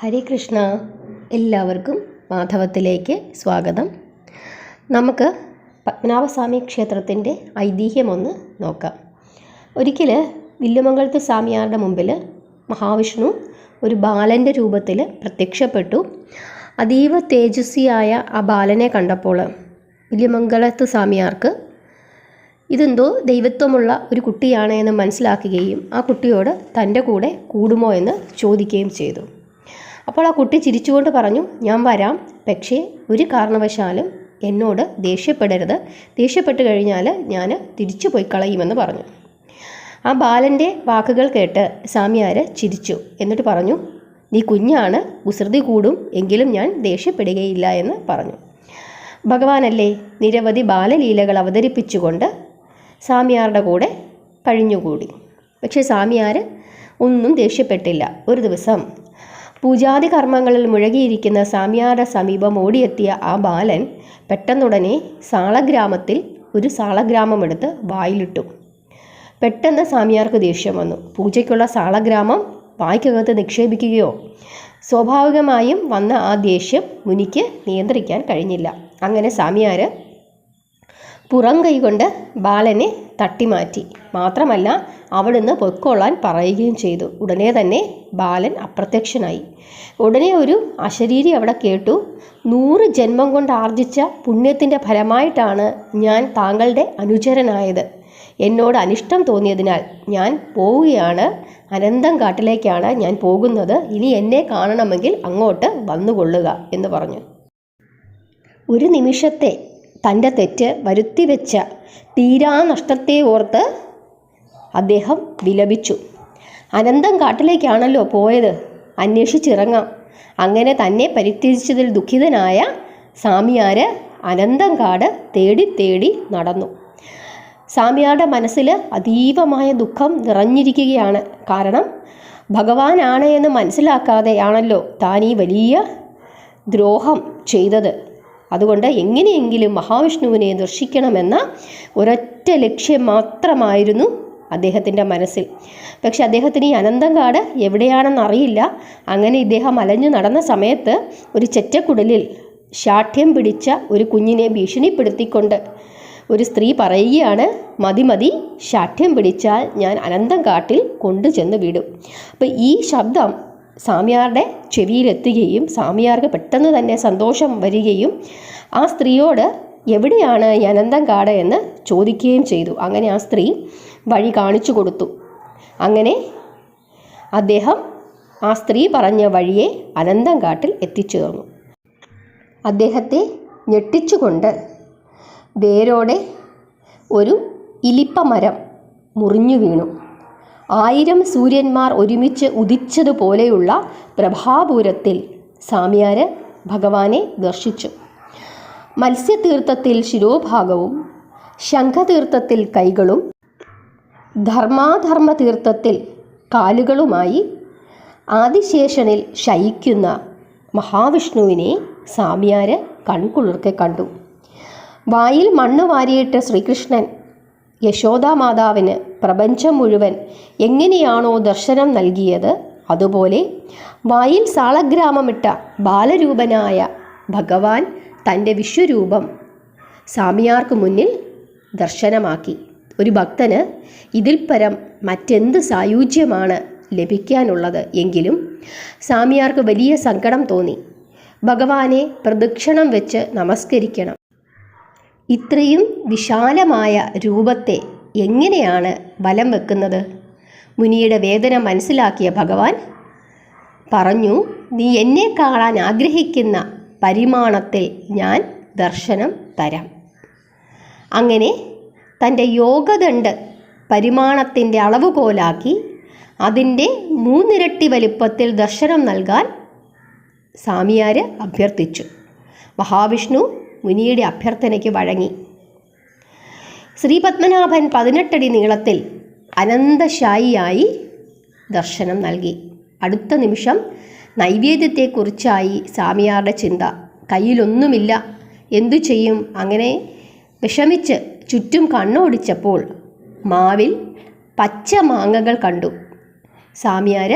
ഹരേ കൃഷ്ണ. എല്ലാവർക്കും മാധവത്തിലേക്ക് സ്വാഗതം. നമുക്ക് പത്മനാഭസ്വാമി ക്ഷേത്രത്തിൻ്റെ ഐതിഹ്യമൊന്ന് നോക്കാം. ഒരിക്കൽ വില്ലുമംഗലത്ത് സ്വാമിയാരുടെ മുമ്പിൽ മഹാവിഷ്ണു ഒരു ബാലൻ്റെ രൂപത്തിൽ പ്രത്യക്ഷപ്പെട്ടു. അതീവ തേജസ്വിയായ ആ ബാലനെ കണ്ടപ്പോൾ വില്ലുമംഗലത്ത് സ്വാമിയാർക്ക് ഇതെന്തോ ദൈവത്വമുള്ള ഒരു കുട്ടിയാണ് എന്ന് മനസ്സിലാക്കുകയും ആ കുട്ടിയോട് തൻ്റെ കൂടെ കൂടുമോ എന്ന് ചോദിക്കുകയും ചെയ്തു. അപ്പോൾ ആ കുട്ടി ചിരിച്ചുകൊണ്ട് പറഞ്ഞു, ഞാൻ വരാം, പക്ഷേ ഒരു കാരണവശാലും എന്നോട് ദേഷ്യപ്പെടരുത്, ദേഷ്യപ്പെട്ട് കഴിഞ്ഞാൽ ഞാൻ തിരിച്ചു പോയി കളയുമെന്ന് പറഞ്ഞു. ആ ബാലൻ്റെ വാക്കുകൾ കേട്ട് സ്വാമിയാർ ചിരിച്ചു. എന്നിട്ട് പറഞ്ഞു, നീ കുഞ്ഞാണ്, കുസൃതി കൂടും, എങ്കിലും ഞാൻ ദേഷ്യപ്പെടുകയില്ല എന്ന് പറഞ്ഞു. ഭഗവാനല്ലേ നിരവധി ബാലലീലകൾ അവതരിപ്പിച്ചുകൊണ്ട് സ്വാമിയാരുടെ കൂടെ കഴിഞ്ഞുകൂടി. പക്ഷേ സ്വാമിയാർ ഒന്നും ദേഷ്യപ്പെട്ടില്ല. ഒരു ദിവസം പൂജാതി കർമ്മങ്ങളിൽ മുഴുകിയിരിക്കുന്ന സ്വാമിയാരുടെ സമീപം ഓടിയെത്തിയ ആ ബാലൻ പെട്ടെന്നുടനെ സാളഗ്രാമത്തിൽ ഒരു സാളഗ്രാമമെടുത്ത് വായിലിട്ടു. പെട്ടെന്ന് സ്വാമിയാർക്ക് ദേഷ്യം വന്നു. പൂജയ്ക്കുള്ള സാളഗ്രാമം വായ്ക്കകത്ത് നിക്ഷേപിക്കുകയോ? സ്വാഭാവികമായും വന്ന ആ ദേഷ്യം മുനിക്ക് നിയന്ത്രിക്കാൻ കഴിഞ്ഞില്ല. അങ്ങനെ സ്വാമിയാർ പുറം കൈകൊണ്ട് ബാലനെ തട്ടിമാറ്റി. മാത്രമല്ല അവിടുന്ന് പൊയ്ക്കൊള്ളാൻ പറയുകയും ചെയ്തു. ഉടനെ തന്നെ ബാലൻ അപ്രത്യക്ഷനായി. ഉടനെ ഒരു അശരീരി അവിടെ കേട്ടു, 100 ജന്മം കൊണ്ട് ആർജിച്ച പുണ്യത്തിൻ്റെ ഫലമായിട്ടാണ് ഞാൻ താങ്കളുടെ അനുചരനായത്. എന്നോട് അനിഷ്ടം തോന്നിയതിനാൽ ഞാൻ പോവുകയാണ്, അനന്തം കാട്ടിലേക്കാണ് ഞാൻ പോകുന്നത്. ഇനി എന്നെ കാണണമെങ്കിൽ അങ്ങോട്ട് വന്നുകൊള്ളുക എന്ന് പറഞ്ഞു. ഒരു നിമിഷത്തെ തൻ്റെ തെറ്റ് വരുത്തിവെച്ച തീരാ നഷ്ടത്തെ ഓർത്ത് അദ്ദേഹം വിലപിച്ചു. അനന്തം കാട്ടിലേക്കാണല്ലോ പോയത്, അന്വേഷിച്ചിറങ്ങാം. അങ്ങനെ തന്നെ പരിത്യജിച്ചതിൽ ദുഃഖിതനായ സ്വാമിയാർ അനന്തം കാട് തേടി തേടി നടന്നു. സ്വാമിയാരുടെ മനസ്സിൽ അതീവമായ ദുഃഖം നിറഞ്ഞിരിക്കുകയാണ്. കാരണം ഭഗവാനാണ് എന്ന് മനസ്സിലാക്കാതെയാണല്ലോ താൻ ഈ വലിയ ദ്രോഹം ചെയ്തത്. അതുകൊണ്ട് എങ്ങനെയെങ്കിലും മഹാവിഷ്ണുവിനെ ദർശിക്കണമെന്ന ഒരൊറ്റ ലക്ഷ്യം മാത്രമായിരുന്നു അദ്ദേഹത്തിൻ്റെ മനസ്സിൽ. പക്ഷെ അദ്ദേഹത്തിന് ഈ അനന്തംകാട് എവിടെയാണെന്നറിയില്ല. അങ്ങനെ ഇദ്ദേഹം അലഞ്ഞു നടന്ന സമയത്ത് ഒരു ചെറ്റക്കുടലിൽ ശാഠ്യം പിടിച്ച ഒരു കുഞ്ഞിനെ ഭീഷണിപ്പെടുത്തിക്കൊണ്ട് ഒരു സ്ത്രീ പറയുകയാണ്, മതി മതി, ശാഠ്യം പിടിച്ചാൽ ഞാൻ അനന്തം കാട്ടിൽ കൊണ്ടുചെന്ന് വിടും. അപ്പോൾ ഈ ശബ്ദം സ്വാമിയാരുടെ ചെവിയിലെത്തുകയും സ്വാമിയാർക്ക് പെട്ടെന്ന് തന്നെ സന്തോഷം വരികയും ആ സ്ത്രീയോട് എവിടെയാണ് ഈ അനന്തം കാട് എന്ന് ചോദിക്കുകയും ചെയ്തു. അങ്ങനെ ആ സ്ത്രീ വഴി കാണിച്ചു കൊടുത്തു. അങ്ങനെ അദ്ദേഹം ആ സ്ത്രീ പറഞ്ഞ വഴിയെ അനന്തം കാട്ടിൽ എത്തിച്ചേർന്നു. അദ്ദേഹത്തെ ഞെട്ടിച്ചുകൊണ്ട് വേരോടെ ഒരു ഇലിപ്പമരം മുറിഞ്ഞു വീണു. 1000 സൂര്യന്മാർ ഒരുമിച്ച് ഉദിച്ചതുപോലെയുള്ള പ്രഭാപൂരത്തിൽ സ്വാമിയാർ ഭഗവാനെ ദർശിച്ചു. മത്സ്യതീർത്ഥത്തിൽ ശിരോഭാഗവും, ശംഖതീർത്ഥത്തിൽ കൈകളും, ധർമാധർമ്മ തീർത്ഥത്തിൽ കാലുകളുമായി ആദിശേഷനിൽ ശയിക്കുന്ന മഹാവിഷ്ണുവിനെ സ്വാമിയാർ കൺകുളിർക്കെ കണ്ടു. വായിൽ മണ്ണ് വാരിയിട്ട് ശ്രീകൃഷ്ണൻ യശോദാമാതാവിന് പ്രപഞ്ചം മുഴുവൻ എങ്ങനെയാണോ ദർശനം നൽകിയത്, അതുപോലെ വായിൽ സാളഗ്രാമമിട്ട ബാലരൂപനായ ഭഗവാൻ തൻ്റെ വിശ്വരൂപം സ്വാമിയാർക്ക് മുന്നിൽ ദർശനമാക്കി. ഒരു ഭക്തന് ഇതിൽ പരം മറ്റെന്ത് സായുജ്യമാണ് ലഭിക്കാനുള്ളത്? എങ്കിലും സ്വാമിയാർക്ക് വലിയ സങ്കടം തോന്നി. ഭഗവാനെ പ്രദക്ഷിണം വെച്ച് നമസ്കരിക്കണം. ഇത്രയും വിശാലമായ രൂപത്തെ എങ്ങനെയാണ് വലം വെക്കുന്നത്? മുനിയുടെ വേദന മനസ്സിലാക്കിയ ഭഗവാൻ പറഞ്ഞു, നീ എന്നെ കാണാൻ ആഗ്രഹിക്കുന്ന പരിമാണത്തിൽ ഞാൻ ദർശനം തരാം. അങ്ങനെ തൻ്റെ യോഗദണ്ഡ് പരിമാണത്തിൻ്റെ അളവുകോലാക്കി അതിൻ്റെ 3 ഇരട്ടി വലിപ്പത്തിൽ ദർശനം നൽകാൻ സ്വാമിയാർ അഭ്യർത്ഥിച്ചു. മഹാവിഷ്ണു മുനിയുടെ അഭ്യർത്ഥനയ്ക്ക് വഴങ്ങി. ശ്രീപത്മനാഭൻ 18 അടി നീളത്തിൽ അനന്തശായിയായി ദർശനം നൽകി. അടുത്ത നിമിഷം നൈവേദ്യത്തെക്കുറിച്ചായി സ്വാമിയാരുടെ ചിന്ത. കയ്യിലൊന്നുമില്ല, എന്തു ചെയ്യും? അങ്ങനെ വിഷമിച്ച് ചുറ്റും കണ്ണോടിച്ചപ്പോൾ മാവിൽ പച്ച മാങ്ങകൾ കണ്ടു. സ്വാമിയാർ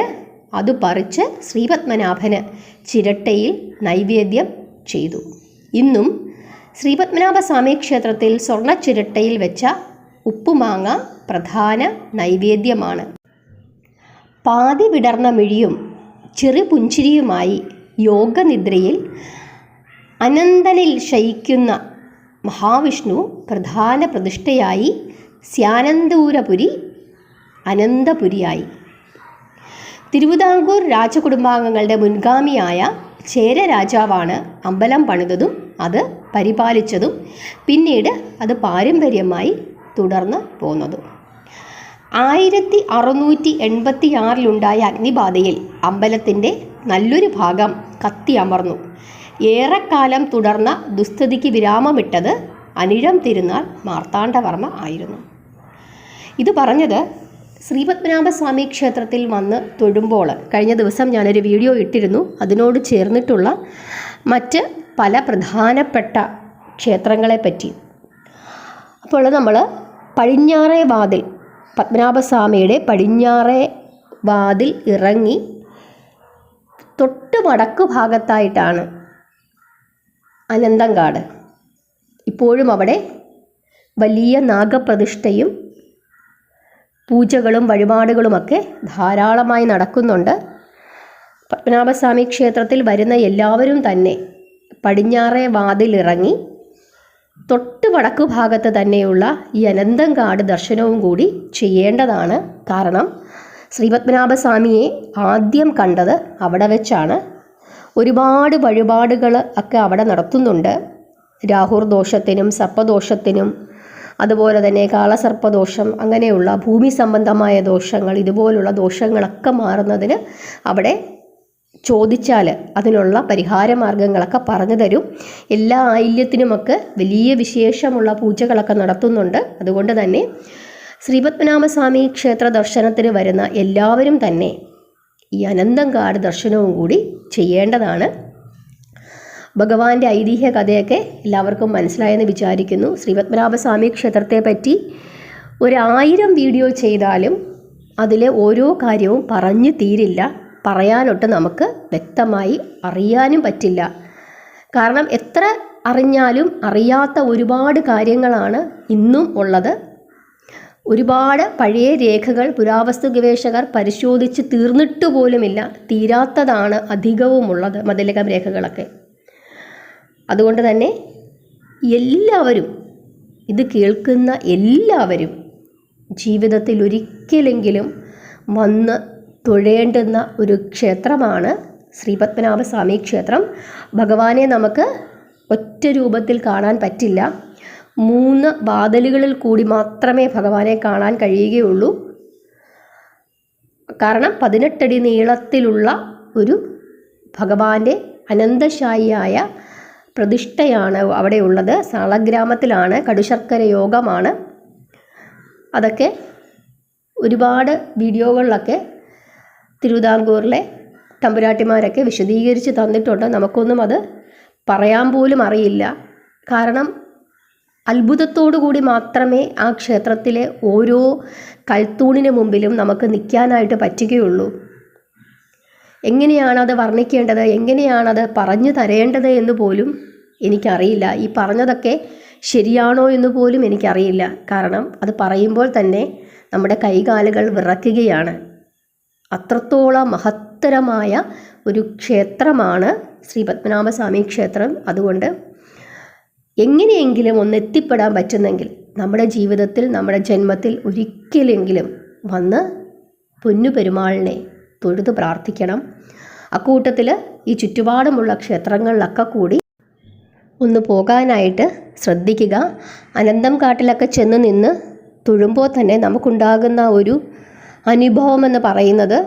അത് പറിച്ച് ശ്രീപത്മനാഭന് ചിരട്ടയിൽ നൈവേദ്യം ചെയ്തു. ഇന്നും ശ്രീപത്മനാഭസ്വാമി ക്ഷേത്രത്തിൽ സ്വർണ്ണ ചിരട്ടയിൽ വെച്ച ഉപ്പുമാങ്ങ പ്രധാന നൈവേദ്യമാണ്. പാതി വിടർന്ന മിഴിയും ചെറുപുഞ്ചിരിയുമായി യോഗനിദ്രയിൽ അനന്തനിൽ ശയിക്കുന്ന മഹാവിഷ്ണു പ്രധാന പ്രതിഷ്ഠയായി സ്യാനന്തപുരി അനന്തപുരിയായി. തിരുവിതാംകൂർ രാജകുടുംബാംഗങ്ങളുടെ മുൻഗാമിയായ ചേര രാജാവാണ് അമ്പലം പണിതതും അത് പരിപാലിച്ചതും പിന്നീട് അത് പാരമ്പര്യമായി തുടർന്ന് പോന്നതും. 1686 അഗ്നിബാധയിൽ അമ്പലത്തിൻ്റെ നല്ലൊരു ഭാഗം കത്തിയമർന്നു. ഏറെക്കാലം തുടർന്ന ദുസ്ഥിതിക്ക് വിരാമമിട്ടത് അനിഴം തിരുനാൾ മാർത്താണ്ഡവർമ്മ ആയിരുന്നു. ഇത് പറഞ്ഞത് ശ്രീപത്മനാഭസ്വാമി ക്ഷേത്രത്തിൽ വന്ന് തൊഴുമ്പോൾ കഴിഞ്ഞ ദിവസം ഞാനൊരു വീഡിയോ ഇട്ടിരുന്നു. അതിനോട് ചേർന്നിട്ടുള്ള മറ്റ് പല പ്രധാനപ്പെട്ട ക്ഷേത്രങ്ങളെപ്പറ്റി. അപ്പോൾ നമ്മൾ പടിഞ്ഞാറേ വാതിൽ, പത്മനാഭസ്വാമിയുടെ പടിഞ്ഞാറേ വാതിൽ ഇറങ്ങി തൊട്ട് വടക്ക് ഭാഗത്തായിട്ടാണ് അനന്തങ്കാട്. ഇപ്പോഴും അവിടെ വലിയ നാഗപ്രതിഷ്ഠയും പൂജകളും വഴിപാടുകളുമൊക്കെ ധാരാളമായി നടക്കുന്നുണ്ട്. പത്മനാഭസ്വാമി ക്ഷേത്രത്തിൽ വരുന്ന എല്ലാവരും തന്നെ പടിഞ്ഞാറേ വാതിലിറങ്ങി തൊട്ട് വടക്കു ഭാഗത്ത് തന്നെയുള്ള ഈ അനന്തങ്കാട് ദർശനവും കൂടി ചെയ്യേണ്ടതാണ്. കാരണം ശ്രീപത്മനാഭസ്വാമിയെ ആദ്യം കണ്ടത് അവിടെ വെച്ചാണ്. ഒരുപാട് വഴിപാടുകൾ ഒക്കെ അവിടെ നടത്തുന്നുണ്ട്. രാഹുർ ദോഷത്തിനും സർപ്പദോഷത്തിനും അതുപോലെ തന്നെ കാളസർപ്പദോഷം, അങ്ങനെയുള്ള ഭൂമി സംബന്ധമായ ദോഷങ്ങൾ, ഇതുപോലുള്ള ദോഷങ്ങളൊക്കെ മാറുന്നതിന് അവിടെ ചോദിച്ചാൽ അതിനുള്ള പരിഹാര മാർഗങ്ങളൊക്കെ പറഞ്ഞു തരും. എല്ലാ ആയില്യത്തിനുമൊക്കെ വലിയ വിശേഷമുള്ള പൂജകളൊക്കെ നടത്തുന്നുണ്ട്. അതുകൊണ്ട് തന്നെ ശ്രീപത്മനാഭസ്വാമി ക്ഷേത്ര ദർശനത്തിന് വരുന്ന എല്ലാവരും തന്നെ ഈ അനന്തങ്കാട് ദർശനവും കൂടി ചെയ്യേണ്ടതാണ്. ഭഗവാന്റെ ഐതിഹ്യ കഥയൊക്കെ എല്ലാവർക്കും മനസ്സിലായെന്ന് വിചാരിക്കുന്നു. ശ്രീപത്മനാഭസ്വാമി ക്ഷേത്രത്തെ പറ്റി 1000 വീഡിയോ ചെയ്താലും അതിലെ ഓരോ കാര്യവും പറഞ്ഞു തീരില്ല. പറയാനൊട്ട് നമുക്ക് വ്യക്തമായി അറിയാനും പറ്റില്ല. കാരണം എത്ര അറിഞ്ഞാലും അറിയാത്ത ഒരുപാട് കാര്യങ്ങളാണ് ഇന്നും ഉള്ളത്. ഒരുപാട് പഴയ രേഖകൾ പുരാവസ്തു ഗവേഷകർ പരിശോധിച്ച് തീർന്നിട്ട് പോലുമില്ല. തീരാത്തതാണ് അധികവുമുള്ളത് മതിലകം രേഖകളൊക്കെ. അതുകൊണ്ട് തന്നെ എല്ലാവരും, ഇത് കേൾക്കുന്ന എല്ലാവരും ജീവിതത്തിൽ ഒരിക്കലെങ്കിലും വന്ന് തൊഴേണ്ടുന്ന ഒരു ക്ഷേത്രമാണ് ശ്രീപത്മനാഭസ്വാമി ക്ഷേത്രം. ഭഗവാനെ നമുക്ക് ഒറ്റ രൂപത്തിൽ കാണാൻ പറ്റില്ല. 3 വാതിലുകളിൽ കൂടി മാത്രമേ ഭഗവാനെ കാണാൻ കഴിയുകയുള്ളൂ. കാരണം 18 അടി നീളത്തിലുള്ള ഒരു ഭഗവാന്റെ അനന്തശായിയായ പ്രതിഷ്ഠയാണ് അവിടെയുള്ളത്. സാളഗ്രാമത്തിലാണ്. കടുശർക്കര യോഗമാണ്. അതൊക്കെ ഒരുപാട് വീഡിയോകളിലൊക്കെ തിരുവിതാംകൂറിലെ തമ്പുരാട്ടിമാരൊക്കെ വിശദീകരിച്ച് തന്നിട്ടുണ്ട്. നമുക്കൊന്നും അത് പറയാൻ പോലും അറിയില്ല. കാരണം അത്ഭുതത്തോടു കൂടി മാത്രമേ ആ ക്ഷേത്രത്തിലെ ഓരോ കൽത്തൂണിന് മുമ്പിലും നമുക്ക് നിൽക്കാനായിട്ട് പറ്റുകയുള്ളൂ. എങ്ങനെയാണത് വർണ്ണിക്കേണ്ടത്, എങ്ങനെയാണത് പറഞ്ഞു തരേണ്ടത് എന്ന് പോലും എനിക്കറിയില്ല. ഈ പറഞ്ഞതൊക്കെ ശരിയാണോ എന്ന് പോലും എനിക്കറിയില്ല. കാരണം അത് പറയുമ്പോൾ തന്നെ നമ്മുടെ കൈകാലുകൾ വിറയ്ക്കുകയാണ്. അത്രത്തോളം മഹത്തരമായ ഒരു ക്ഷേത്രമാണ് ശ്രീപത്മനാഭസ്വാമി ക്ഷേത്രം. അതുകൊണ്ട് എങ്ങനെയെങ്കിലും ഒന്ന് എത്തിപ്പെടാൻ പറ്റുന്നെങ്കിൽ നമ്മുടെ ജീവിതത്തിൽ, നമ്മുടെ ജന്മത്തിൽ ഒരിക്കലെങ്കിലും വന്ന് പൊന്നു പെരുമാളിനെ തൊഴുത് പ്രാർത്ഥിക്കണം. അക്കൂട്ടത്തിൽ ഈ ചുറ്റുപാടുമുള്ള ക്ഷേത്രങ്ങളിലൊക്കെ കൂടി ഒന്ന് പോകാനായിട്ട് ശ്രദ്ധിക്കുക. അനന്തംകാട്ടിലൊക്കെ ചെന്ന് നിന്ന് തൊഴുമ്പോൾ തന്നെ നമുക്കുണ്ടാകുന്ന ഒരു അനുഭവം എന്ന് പറയുന്നത്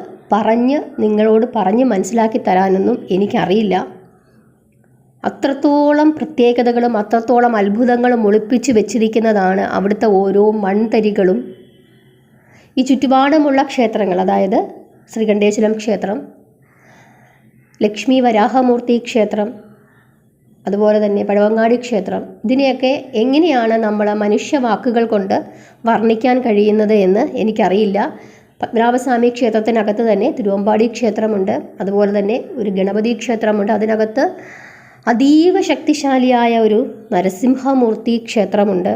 നിങ്ങളോട് പറഞ്ഞ് മനസ്സിലാക്കി തരാനൊന്നും എനിക്കറിയില്ല. അത്രത്തോളം പ്രത്യേകതകളും അത്രത്തോളം അത്ഭുതങ്ങളും ഒളിപ്പിച്ച് വെച്ചിരിക്കുന്നതാണ് അവിടുത്തെ ഓരോ മൺതരികളും. ഈ ചുറ്റുപാടുമുള്ള ക്ഷേത്രങ്ങൾ, അതായത് ശ്രീകണ്ഠേശ്വരം ക്ഷേത്രം, ലക്ഷ്മി വരാഹമൂർത്തി ക്ഷേത്രം, അതുപോലെ തന്നെ പഴവങ്ങാടി ക്ഷേത്രം, ഇതിനെയൊക്കെ എങ്ങനെയാണ് നമ്മൾ മനുഷ്യവാക്കുകൾ കൊണ്ട് വർണ്ണിക്കാൻ കഴിയുന്നത് എന്ന് എനിക്കറിയില്ല. പത്മനാഭസ്വാമി ക്ഷേത്രത്തിനകത്ത് തന്നെ തിരുവമ്പാടി ക്ഷേത്രമുണ്ട്, അതുപോലെ തന്നെ ഒരു ഗണപതി ക്ഷേത്രമുണ്ട്. അതിനകത്ത് അതീവ ശക്തിശാലിയായ ഒരു നരസിംഹമൂർത്തി ക്ഷേത്രമുണ്ട്.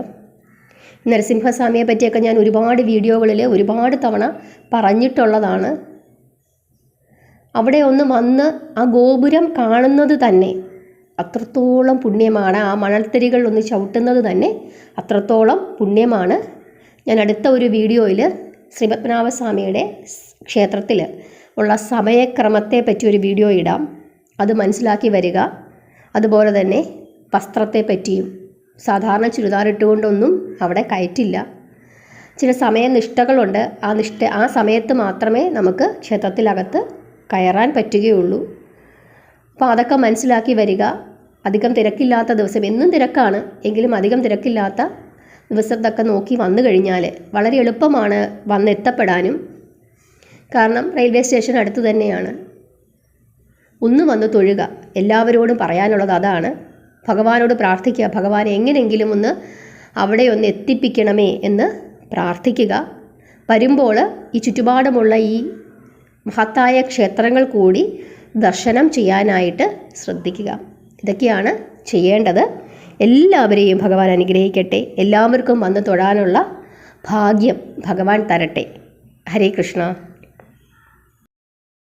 നരസിംഹസ്വാമിയെ പറ്റിയൊക്കെ ഞാൻ ഒരുപാട് വീഡിയോകളിൽ ഒരുപാട് തവണ പറഞ്ഞിട്ടുള്ളതാണ്. അവിടെ ഒന്ന് വന്ന് ആ ഗോപുരം കാണുന്നത് തന്നെ അത്രത്തോളം പുണ്യമാണ്. ആ മണൽത്തരികൾ ഒന്ന് ചവിട്ടുന്നത് തന്നെ അത്രത്തോളം പുണ്യമാണ്. ഞാൻ അടുത്ത ഒരു വീഡിയോയിൽ ശ്രീപത്മനാഭസ്വാമിയുടെ ക്ഷേത്രത്തിൽ ഉള്ള സമയക്രമത്തെ പറ്റി ഒരു വീഡിയോ ഇടാം. അത് മനസ്സിലാക്കി വരിക. അതുപോലെ തന്നെ വസ്ത്രത്തെ പറ്റിയും, സാധാരണ ചുരിദാറിട്ടുകൊണ്ടൊന്നും അവിടെ കയറ്റില്ല. ചില സമയനിഷ്ഠകളുണ്ട്. ആ സമയത്ത് മാത്രമേ നമുക്ക് ക്ഷേത്രത്തിലകത്ത് കയറാൻ പറ്റുകയുള്ളൂ. അപ്പോൾ അതൊക്കെ മനസ്സിലാക്കി വരിക. അധികം തിരക്കില്ലാത്ത ദിവസം, എന്നും തിരക്കാണ് എങ്കിലും അധികം തിരക്കില്ലാത്ത ദിവസത്തൊക്കെ നോക്കി വന്നു കഴിഞ്ഞാൽ വളരെ എളുപ്പമാണ് വന്നെത്തപ്പെടാനും. കാരണം റെയിൽവേ സ്റ്റേഷൻ അടുത്ത് തന്നെയാണ്. ഒന്ന് വന്ന് തൊഴുക. എല്ലാവരോടും പറയാനുള്ളത് അതാണ്. ഭഗവാനോട് പ്രാർത്ഥിക്കുക, ഭഗവാനെ എങ്ങനെയെങ്കിലും ഒന്ന് അവിടെ ഒന്ന് എത്തിപ്പിക്കണമേ എന്ന് പ്രാർത്ഥിക്കുക. വരുമ്പോൾ ഈ ചുറ്റുപാടുമുള്ള ഈ മഹത്തായ ക്ഷേത്രങ്ങൾ കൂടി ദർശനം ചെയ്യാനായിട്ട് ശ്രദ്ധിക്കുക. ഇതൊക്കെയാണ് ചെയ്യേണ്ടത്. എല്ലാവരെയും ഭഗവാൻ അനുഗ്രഹിക്കട്ടെ. എല്ലാവർക്കും വന്ന് തൊഴാനുള്ള ഭാഗ്യം ഭഗവാൻ തരട്ടെ. ഹരേ കൃഷ്ണ.